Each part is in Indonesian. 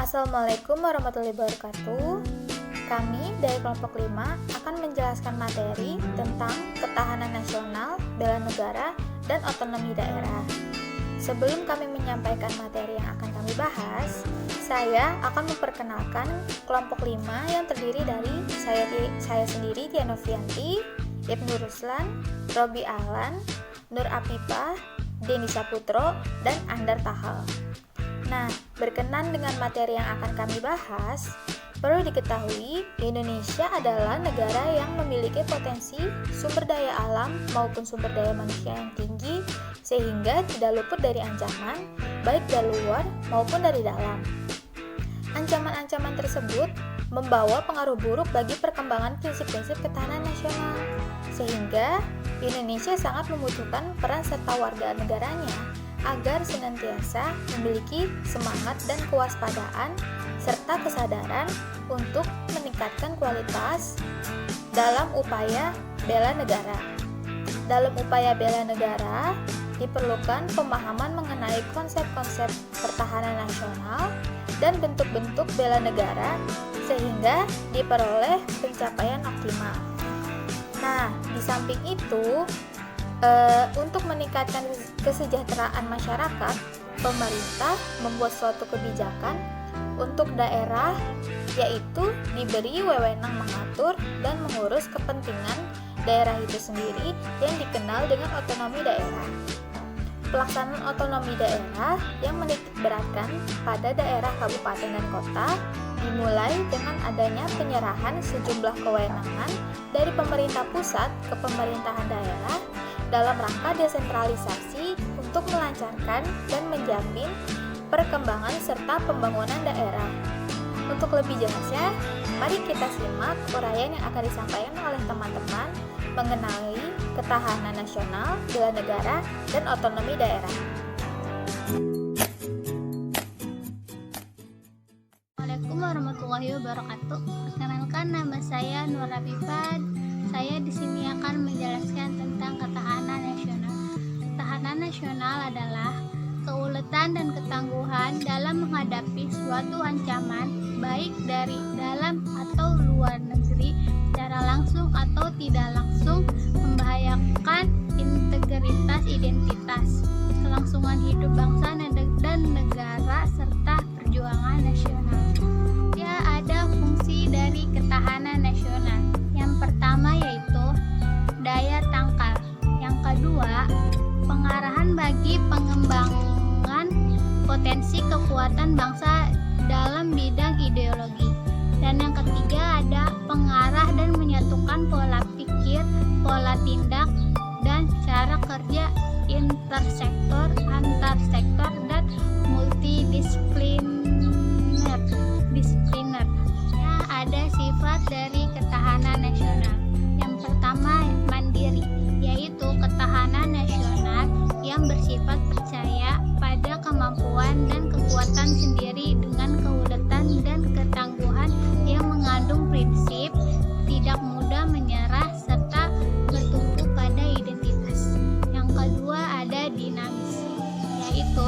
Assalamualaikum warahmatullahi wabarakatuh. Kami dari kelompok 5 akan menjelaskan materi tentang ketahanan nasional, bela negara, dan otonomi daerah. Sebelum kami menyampaikan materi yang akan kami bahas, saya akan memperkenalkan kelompok 5 yang terdiri dari saya sendiri, Tia Novianti, Ibnu Ruslan, Robi Ahlan, Nur Apipah, Deni Saputro, dan Andar Tahal. Nah, berkenan dengan materi yang akan kami bahas, perlu diketahui Indonesia adalah negara yang memiliki potensi sumber daya alam maupun sumber daya manusia yang tinggi sehingga tidak luput dari ancaman baik dari luar maupun dari dalam. Ancaman-ancaman tersebut membawa pengaruh buruk bagi perkembangan prinsip-prinsip ketahanan nasional sehingga Indonesia sangat membutuhkan peran serta warga negaranya agar senantiasa memiliki semangat dan kewaspadaan serta kesadaran untuk meningkatkan kualitas dalam upaya bela negara. Dalam upaya bela negara, diperlukan pemahaman mengenai konsep-konsep pertahanan nasional dan bentuk-bentuk bela negara sehingga diperoleh pencapaian optimal. Nah, di samping itu, untuk meningkatkan kesejahteraan masyarakat, pemerintah membuat suatu kebijakan untuk daerah, yaitu diberi wewenang mengatur dan mengurus kepentingan daerah itu sendiri yang dikenal dengan otonomi daerah. Pelaksanaan otonomi daerah yang menitikberatkan pada daerah kabupaten dan kota dimulai dengan adanya penyerahan sejumlah kewenangan dari pemerintah pusat ke pemerintahan daerah dalam rangka desentralisasi untuk melancarkan dan menjamin perkembangan serta pembangunan daerah. Untuk lebih jelasnya, mari kita simak uraian yang akan disampaikan oleh teman-teman mengenai ketahanan nasional, bela negara, dan otonomi daerah. Assalamualaikum warahmatullahi wabarakatuh. Perkenalkan, nama saya Nur Apipah. Saya di sini akan menjelaskan tentang ketahanan nasional. Ketahanan nasional adalah keuletan dan ketangguhan dalam menghadapi suatu ancaman baik dari dalam atau luar negeri secara langsung atau tidak langsung membahayakan integritas identitas, kelangsungan hidup bangsa dan negara serta perjuangan nasional. Ya, ada fungsi dari ketahanan nasional. Yang pertama yaitu daya tangkal. Yang kedua, pengarahan bagi pengembangan potensi kekuatan bangsa dalam bidang ideologi. Dan yang ketiga ada pengarah dan menyatukan pola pikir, pola tindak, dan cara kerja intersektor, antarsektor, dan multidisipliner. Ya, ada sifat dari ketahanan nasional. Yang pertama, mandiri, yaitu ketahanan nasional yang bersifat percaya pada kemampuan dan kekuatan sendiri dengan keuletan dan ketangguhan yang mengandung prinsip tidak mudah menyerah serta bertumpu pada identitas. Yang kedua ada dinamis, yaitu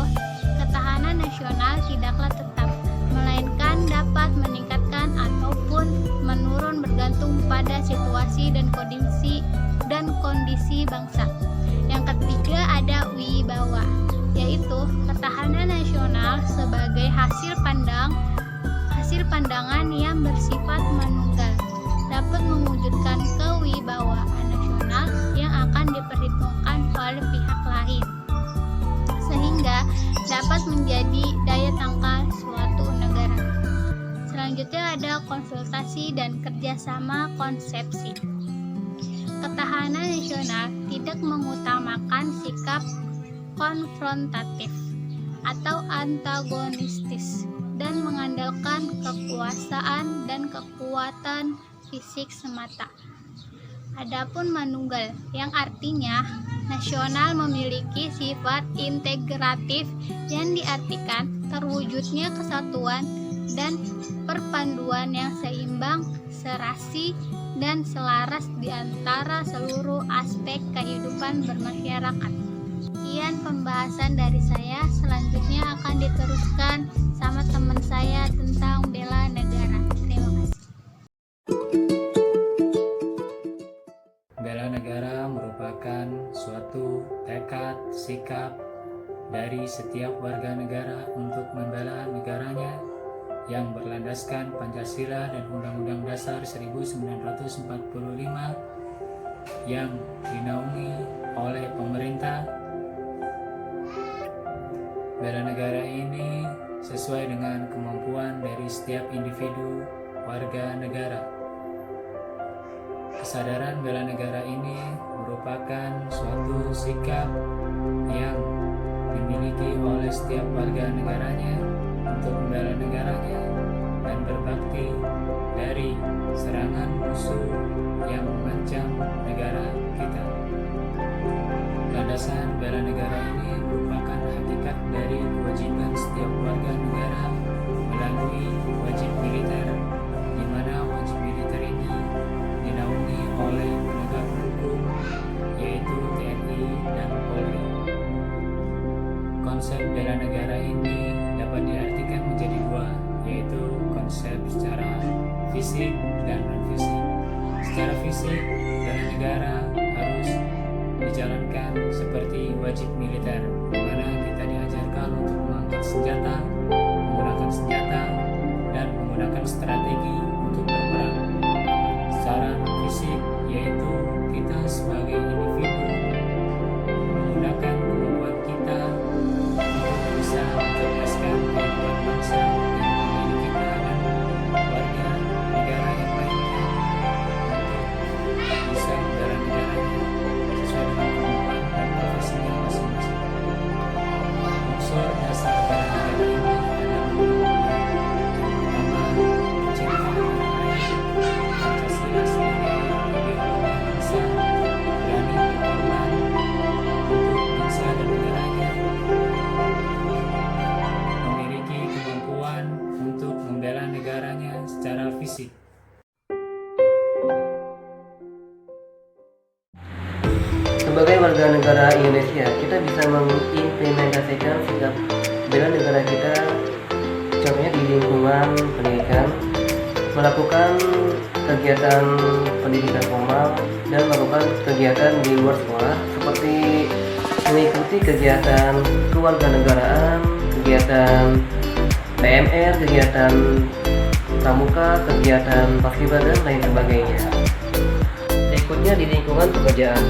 ketahanan nasional tidaklah tetap, melainkan dapat meningkatkan ataupun menurun bergantung pada situasi dan kondisi bangsa. Yang ketiga ada wibawa, yaitu ketahanan nasional sebagai hasil pandangan yang bersifat menunggal, dapat mewujudkan kewibawaan nasional yang akan diperhitungkan oleh pihak lain, sehingga dapat menjadi daya tangkal suatu negara. Selanjutnya ada konsultasi dan kerjasama konsepsi. Ketahanan nasional tidak mengutamakan sikap konfrontatif atau antagonistis dan mengandalkan kekuasaan dan kekuatan fisik semata. Adapun manunggal, yang artinya nasional memiliki sifat integratif yang diartikan terwujudnya kesatuan dan perpaduan yang seimbang, serasi, dan selaras di antara seluruh aspek kehidupan bermasyarakat. Sekian pembahasan dari saya. Selanjutnya akan diteruskan sama teman saya tentang bela negara. Terima kasih. Bela negara merupakan suatu tekad, sikap dari setiap warga negara untuk membela negaranya yang berlandaskan Pancasila dan Undang-Undang Dasar 1945 yang dinaungi oleh pemerintah. Bela negara ini sesuai dengan kemampuan dari setiap individu warga negara. Kesadaran bela negara ini merupakan suatu sikap yang dimiliki oleh setiap warga negaranya untuk membela negaranya dan berbakti dari serangan musuh yang mengancam negara kita. Landasan bela negara ini merupakan hakikat dari kewajiban setiap warga negara melalui wajib militer, di mana wajib militer ini dinaungi oleh penegak hukum yaitu TNI dan Polri. Konsep bela negara ini dapat diartikan menjadi dua, yaitu konsep secara fisik dan non-fisik. Secara fisik, bela negara harus dijalankan seperti wajib militer, di mana kita diajarkan untuk mengangkat senjata, menggunakan senjata, dan menggunakan strategi untuk berperang. Secara fisik, yaitu kita sebagai individu menggunakan kemampuan kita untuk bisa mencerdaskan kehidupan bangsa dan diri kita dan warga negara yang lainnya untuk bisa membela negaranya sesuai dengan kemampuan dan profesinya masing-masing. Unsur dasar bela negara ini adalah pertama, cinta tanah air, Pancasila sebagai ideologi bangsa, berani berkorban untuk bangsa dan negaranya, memiliki kemampuan untuk membela negaranya secara fisik. Sebagai warga negara Indonesia, kita bisa mengimplementasikan sikap bela negara kita, contohnya di lingkungan pendidikan, melakukan kegiatan pendidikan formal dan melakukan kegiatan di luar sekolah seperti mengikuti kegiatan kewarganegaraan, kegiatan PMR, kegiatan pramuka, kegiatan paskibra dan lain sebagainya. Berikutnya di lingkungan pekerjaan,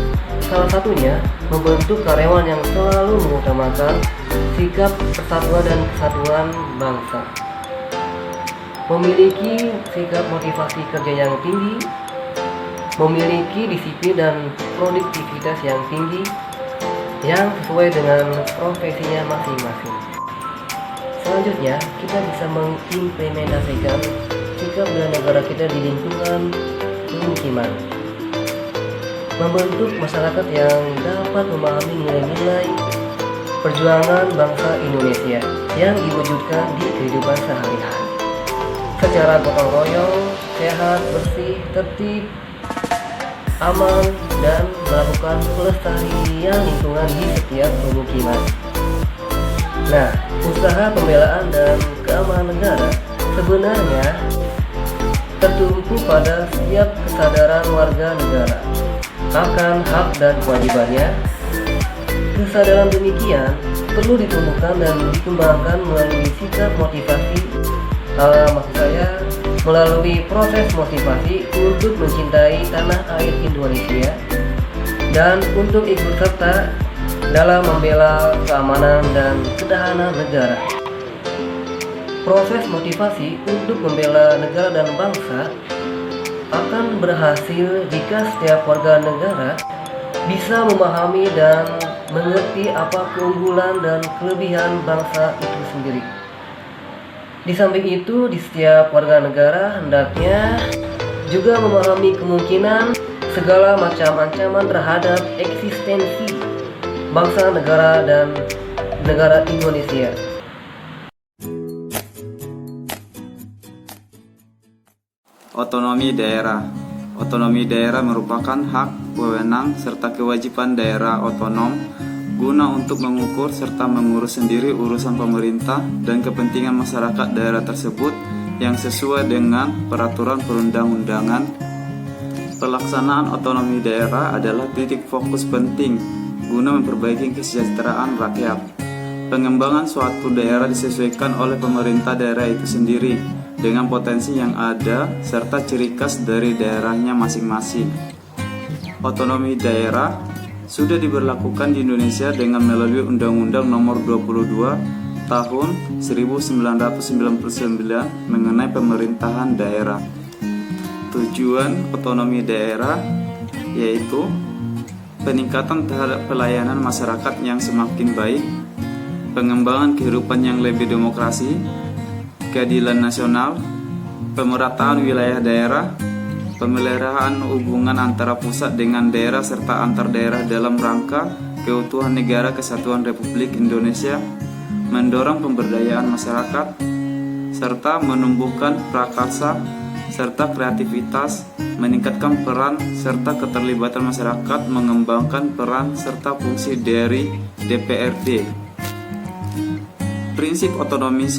salah satunya membentuk karyawan yang selalu mengutamakan sikap persatuan dan kesatuan bangsa, memiliki sikap motivasi kerja yang tinggi, memiliki disiplin dan produktivitas yang tinggi yang sesuai dengan profesinya masing-masing. Selanjutnya, kita bisa mengimplementasikan sikap bela negara kita di lingkungan pemukiman, membentuk masyarakat yang dapat memahami nilai-nilai perjuangan bangsa Indonesia yang diwujudkan di kehidupan sehari-hari secara gotong royong, sehat, bersih, tertib, aman, dan melakukan pelestarian lingkungan di setiap pemukiman. Nah, usaha pembelaan dan keamanan negara sebenarnya tertumpu pada setiap kesadaran warga negara akan hak dan kewajibannya. Kesadaran demikian perlu ditumbuhkan dan dikembangkan melalui sikap motivasi, maksud saya melalui proses motivasi untuk mencintai tanah air Indonesia dan untuk ikut serta dalam membela keamanan dan ketahanan negara. Proses motivasi untuk membela negara dan bangsa akan berhasil jika setiap warga negara bisa memahami dan mengerti apa keunggulan dan kelebihan bangsa itu sendiri. Di samping itu, di setiap warga negara hendaknya juga memahami kemungkinan segala macam ancaman terhadap eksistensi bangsa, negara, dan negara Indonesia. Otonomi daerah. Otonomi daerah merupakan hak, wewenang, serta kewajiban daerah otonom guna untuk mengukur serta mengurus sendiri urusan pemerintah dan kepentingan masyarakat daerah tersebut yang sesuai dengan peraturan perundang-undangan. Pelaksanaan otonomi daerah adalah titik fokus penting guna memperbaiki kesejahteraan rakyat. Pengembangan suatu daerah disesuaikan oleh pemerintah daerah itu sendiri dengan potensi yang ada serta ciri khas dari daerahnya masing-masing. Otonomi daerah sudah diberlakukan di Indonesia dengan melalui Undang-Undang Nomor 22 Tahun 1999 mengenai pemerintahan daerah. Tujuan otonomi daerah yaitu peningkatan terhadap pelayanan masyarakat yang semakin baik, pengembangan kehidupan yang lebih demokrasi, keadilan nasional, pemerataan wilayah daerah, pemeliharaan hubungan antara pusat dengan daerah serta antar daerah dalam rangka keutuhan negara kesatuan Republik Indonesia, mendorong pemberdayaan masyarakat, serta menumbuhkan prakarsa serta kreativitas, meningkatkan peran serta keterlibatan masyarakat, mengembangkan peran serta fungsi dari DPRD. Prinsip otonomi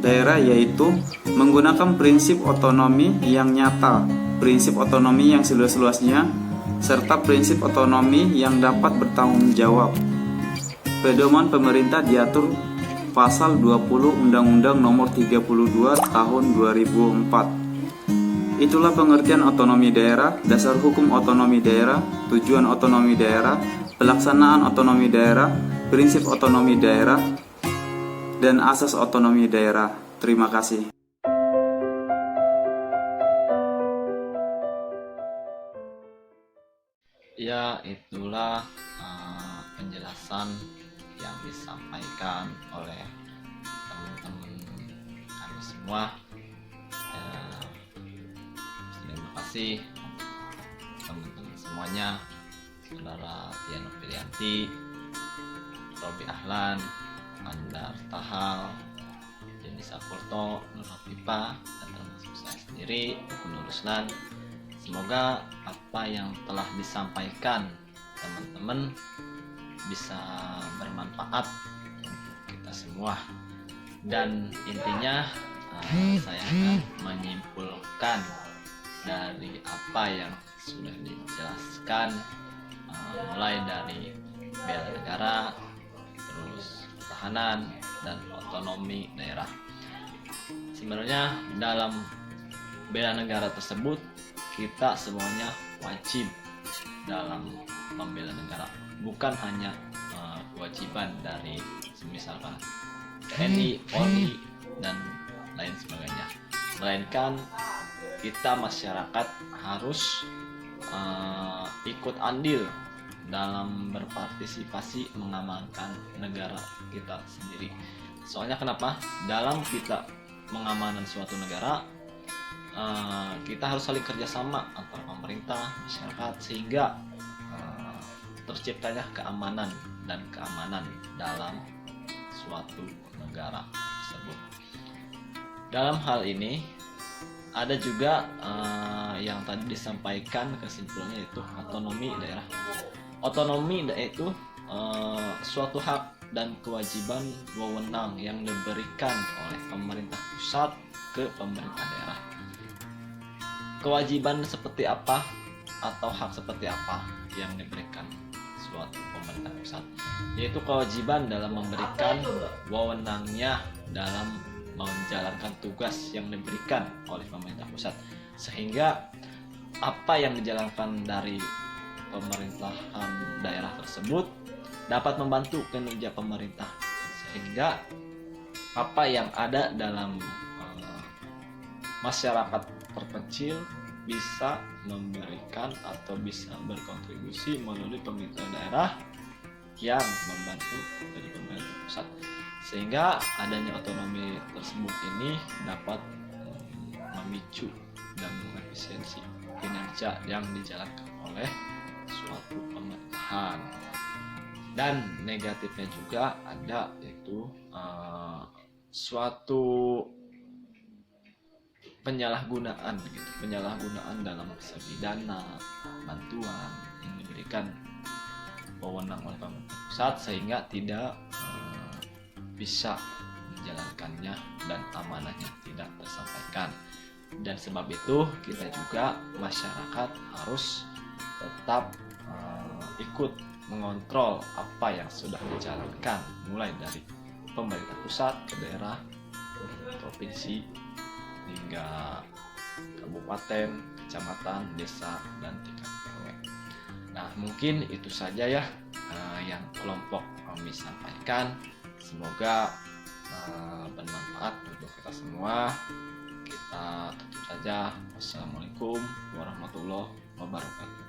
daerah yaitu menggunakan prinsip otonomi yang nyata, prinsip otonomi yang seluas-luasnya, serta prinsip otonomi yang dapat bertanggung jawab. Pedoman pemerintah diatur Pasal 20 Undang-Undang Nomor 32 Tahun 2004. Itulah pengertian otonomi daerah, dasar hukum otonomi daerah, tujuan otonomi daerah, pelaksanaan otonomi daerah, prinsip otonomi daerah, dan asas otonomi daerah. Terima kasih. Ya, itulah penjelasan yang disampaikan oleh teman-teman kami semua. Terima kasih teman-teman semuanya, saudara Tiano Filianti, Robi Ahlan, Andar Tahal, Jenny Sakurto, Nur Hafifa, dan termasuk saya sendiri, Nur Ruslan. Semoga apa yang telah disampaikan teman-teman bisa bermanfaat untuk kita semua. Dan intinya saya akan menyimpulkan dari apa yang sudah dijelaskan, mulai dari bela negara, terus pertahanan, dan otonomi daerah. Sebenarnya dalam bela negara tersebut kita semuanya wajib dalam membela negara, bukan hanya kewajiban dari misalkan TNI, Polri, dan lain sebagainya, melainkan kita masyarakat harus ikut andil dalam berpartisipasi mengamankan negara kita sendiri. Soalnya kenapa? Dalam kita mengamankan suatu negara, kita harus saling kerjasama antara pemerintah, masyarakat, sehingga terciptanya keamanan dan keamanan dalam suatu negara tersebut. Dalam hal ini ada juga yang tadi disampaikan kesimpulannya, yaitu otonomi daerah. Otonomi yaitu suatu hak dan kewajiban wewenang yang diberikan oleh pemerintah pusat ke pemerintah daerah. Kewajiban seperti apa atau hak seperti apa yang diberikan suatu pemerintah pusat, yaitu kewajiban dalam memberikan wewenangnya dalam menjalankan tugas yang diberikan oleh pemerintah pusat, sehingga apa yang dijalankan dari pemerintahan daerah tersebut dapat membantu kinerja pemerintah, sehingga apa yang ada dalam masyarakat terpencil bisa memberikan atau bisa berkontribusi melalui pemerintah daerah yang membantu dari pemerintah pusat, sehingga adanya otonomi tersebut ini dapat memicu dan mengefisiensi kinerja yang dijalankan oleh suatu pemerintahan. Dan negatifnya juga ada, yaitu suatu penyalahgunaan penyalahgunaan dalam segi dana bantuan yang diberikan wewenang oleh pemerintah pusat sehingga tidak bisa menjalankannya dan amanahnya tidak tersampaikan. Dan sebab itu kita juga masyarakat harus tetap ikut mengontrol apa yang sudah dijalankan mulai dari pemerintah pusat ke daerah, provinsi hingga kabupaten, kecamatan, desa, dan tingkat RW. Nah, mungkin itu saja ya yang kelompok kami sampaikan. Semoga bermanfaat untuk kita semua. Kita tutup saja. Wassalamualaikum warahmatullahi wabarakatuh.